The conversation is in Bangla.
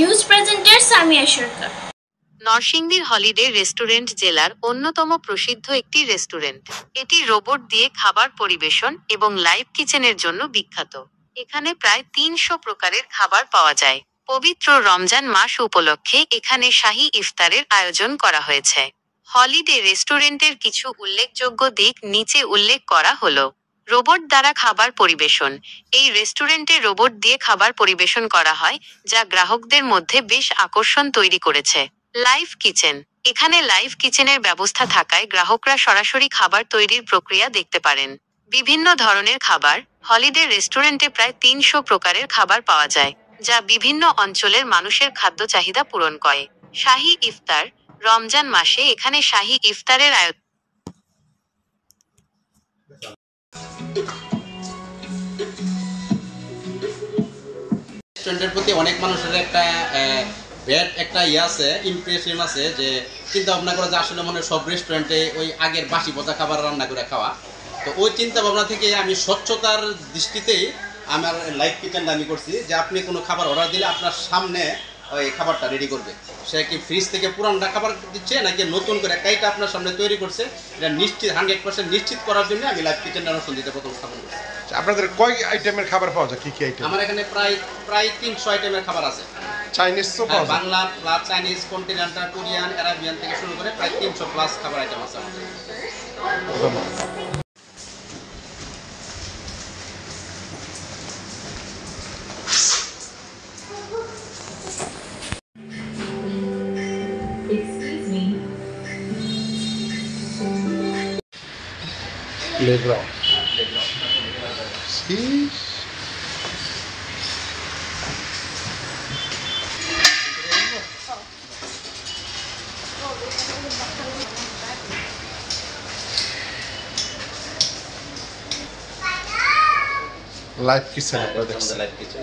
নিউজ প্রেজেন্টার সামিয়া সরকার। নরসিংদীর হলিডে রেস্টুরেন্ট জেলার অন্যতম প্রসিদ্ধ একটি রেস্টুরেন্ট। এটি রোবট দিয়ে খাবার পরিবেশন এবং লাইভ কিচেনের জন্য বিখ্যাত। এখানে প্রায় ৩০০ প্রকারের খাবার পাওয়া যায়। পবিত্র রমজান মাস উপলক্ষে এখানে শাহী ইফতারের আয়োজন করা হয়েছে। হলিডে রেস্টুরেন্টের কিছু উল্লেখযোগ্য দিক নিচে উল্লেখ করা হলো। রোবট দ্বারা খাবার পরিবেশন। এই রেস্টুরেন্টে রোবট দিয়ে খাবার পরিবেশন করা হয়, যা গ্রাহকদের মধ্যে বেশ আকর্ষণ তৈরি করেছে। Live kitchen. এখানে লাইভ কিচেনের ব্যবস্থা থাকায় গ্রাহকরা সরাসরি খাবার তৈরির প্রক্রিয়া দেখতে পারেন। বিভিন্ন ধরনের খাবার। হলিডে রেস্টুরেন্টে প্রায় ৩০০ প্রকারের খাবার পাওয়া যায়, যা বিভিন্ন অঞ্চলের মানুষের খাদ্য চাহিদা পূরণ করে। শাহী ইফতার। রমজান মাসে এখানে শাহী ইফতারের আয়োজন। রেস্টুরেন্টের প্রতি অনেক মানুষের একটা ব্যাড একটা আছে, ইমপ্রেশন আছে, যে চিন্তা ভাবনা করে যে আসলে মনে হয় সব রেস্টুরেন্টে ওই আগের বাসি পচা খাবার রান্না করে খাওয়া। তো ওই চিন্তা ভাবনা থেকে আমি স্বচ্ছতার দৃষ্টিতেই আমার লাইভ কিচেনটা আমি করছি, যে আপনি কোনো খাবার অর্ডার দিলে আপনার সামনে ওই খাবারটা রেডি করবে। সে কি ফ্রিজ থেকে পুরানটা খাবার দিচ্ছে নাকি নতুন করে কাইটা আপনার সামনে তৈরি করছে, এটা নিশ্চিত 100% নিশ্চিত করার জন্য আমি লাইভ কিচেনটা নরসিংদীতে প্রথম স্থাপন করছি। আপনাদের কয় আইটেমের খাবার পাওয়া যায়, কি কি আইটেম? আমার এখানে প্রায় 300 আইটেমের খাবার আছে। চাইনিজ তো পাওয়া যায়? Bangla plus Chinese, continental, Korean, Arabian থেকে শুরু করে প্রায় 300 প্লাস খাবার আইটেম আছে আমাদের। প্লেগ্রাউন্ড। লাইভ কিচেন আপনারা দেখছেন? Live kitchen.